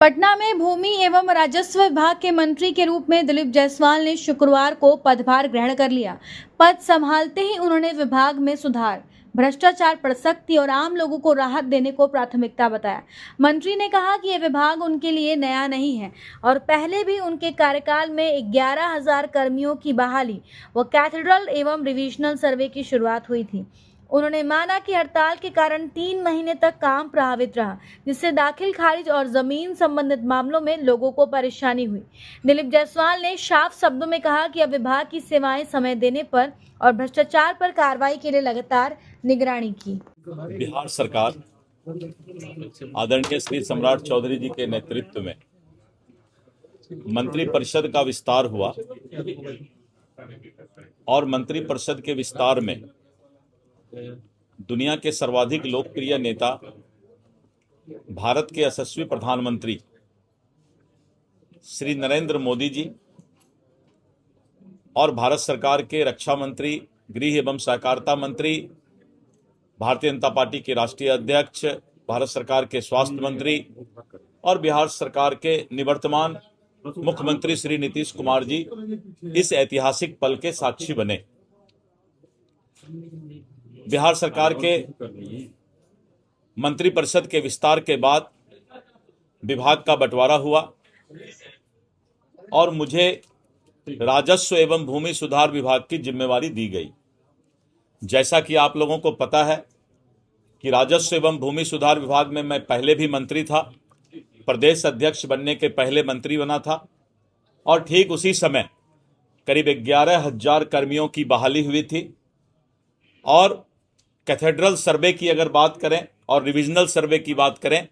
पटना में भूमि एवं राजस्व विभाग के मंत्री के रूप में दिलीप जायसवाल ने शुक्रवार को पदभार ग्रहण कर लिया। पद संभालते ही उन्होंने विभाग में सुधार, भ्रष्टाचार पर सख्ती और आम लोगों को राहत देने को प्राथमिकता बताया। मंत्री ने कहा कि यह विभाग उनके लिए नया नहीं है और पहले भी उनके कार्यकाल में 11,000 कर्मियों की बहाली व कैथेड्रल एवं रिविजनल सर्वे की शुरुआत हुई थी। उन्होंने माना कि हड़ताल के कारण 3 महीने तक काम प्रभावित रहा, जिससे दाखिल खारिज और जमीन संबंधित मामलों में लोगों को परेशानी हुई। दिलीप जायसवाल ने साफ शब्दों में कहा कि अब विभाग की सेवाएं समय देने पर और भ्रष्टाचार पर कार्रवाई के लिए लगातार निगरानी की। बिहार सरकार आदरणीय श्री सम्राट चौधरी जी के नेतृत्व में मंत्रिपरिषद का विस्तार हुआ और मंत्रिपरिषद के विस्तार में दुनिया के सर्वाधिक लोकप्रिय नेता, भारत के यशस्वी प्रधानमंत्री श्री नरेंद्र मोदी जी और भारत सरकार के रक्षा मंत्री, गृह एवं सहकारिता मंत्री, भारतीय जनता पार्टी के राष्ट्रीय अध्यक्ष, भारत सरकार के स्वास्थ्य मंत्री और बिहार सरकार के निवर्तमान मुख्यमंत्री श्री नीतीश कुमार जी इस ऐतिहासिक पल के साक्षी बने। बिहार सरकार के मंत्रिपरिषद के विस्तार के बाद विभाग का बंटवारा हुआ और मुझे राजस्व एवं भूमि सुधार विभाग की जिम्मेवारी दी गई। जैसा कि आप लोगों को पता है कि राजस्व एवं भूमि सुधार विभाग में मैं पहले भी मंत्री था, प्रदेश अध्यक्ष बनने के पहले मंत्री बना था और ठीक उसी समय करीब 11,000 कर्मियों की बहाली हुई थी। और कैथेड्रल सर्वे की अगर बात करें और रिविजनल सर्वे की बात करें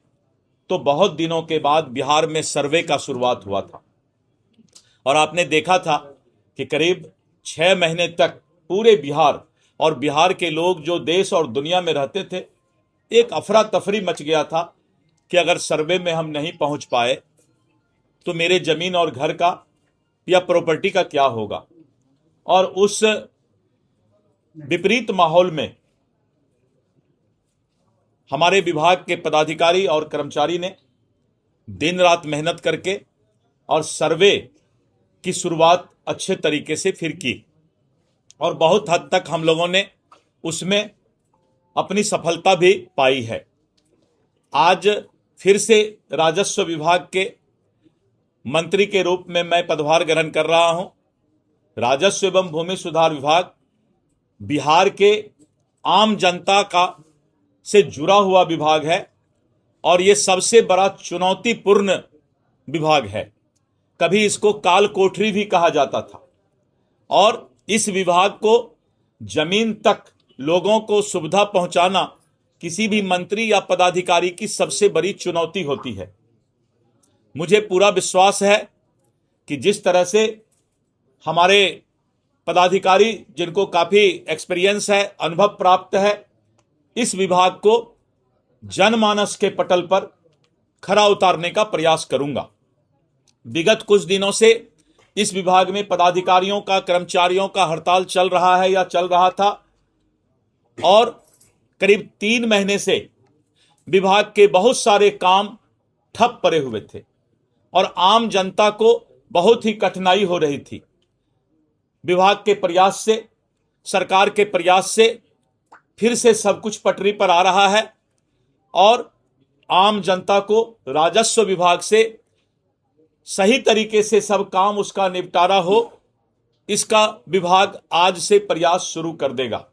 तो बहुत दिनों के बाद बिहार में सर्वे का शुरुआत हुआ था और आपने देखा था कि करीब 6 महीने तक पूरे बिहार और बिहार के लोग जो देश और दुनिया में रहते थे, एक अफरा तफरी मच गया था कि अगर सर्वे में हम नहीं पहुंच पाए तो मेरे जमीन और घर का या प्रॉपर्टी का क्या होगा। और उस विपरीत माहौल में हमारे विभाग के पदाधिकारी और कर्मचारी ने दिन रात मेहनत करके और सर्वे की शुरुआत अच्छे तरीके से फिर की और बहुत हद तक हम लोगों ने उसमें अपनी सफलता भी पाई है। आज फिर से राजस्व विभाग के मंत्री के रूप में मैं पदभार ग्रहण कर रहा हूं। राजस्व एवं भूमि सुधार विभाग बिहार के आम जनता का से जुड़ा हुआ विभाग है और ये सबसे बड़ा चुनौतीपूर्ण विभाग है। कभी इसको काल कोठरी भी कहा जाता था और इस विभाग को जमीन तक लोगों को सुविधा पहुंचाना किसी भी मंत्री या पदाधिकारी की सबसे बड़ी चुनौती होती है। मुझे पूरा विश्वास है कि जिस तरह से हमारे पदाधिकारी, जिनको काफी एक्सपीरियंस है, अनुभव प्राप्त है, इस विभाग को जनमानस के पटल पर खरा उतारने का प्रयास करूंगा। विगत कुछ दिनों से इस विभाग में पदाधिकारियों का, कर्मचारियों का हड़ताल चल रहा है या चल रहा था और करीब 3 महीने से विभाग के बहुत सारे काम ठप पड़े हुए थे और आम जनता को बहुत ही कठिनाई हो रही थी। विभाग के प्रयास से, सरकार के प्रयास से फिर से सब कुछ पटरी पर आ रहा है और आम जनता को राजस्व विभाग से सही तरीके से सब काम उसका निपटारा हो, इसका विभाग आज से प्रयास शुरू कर देगा।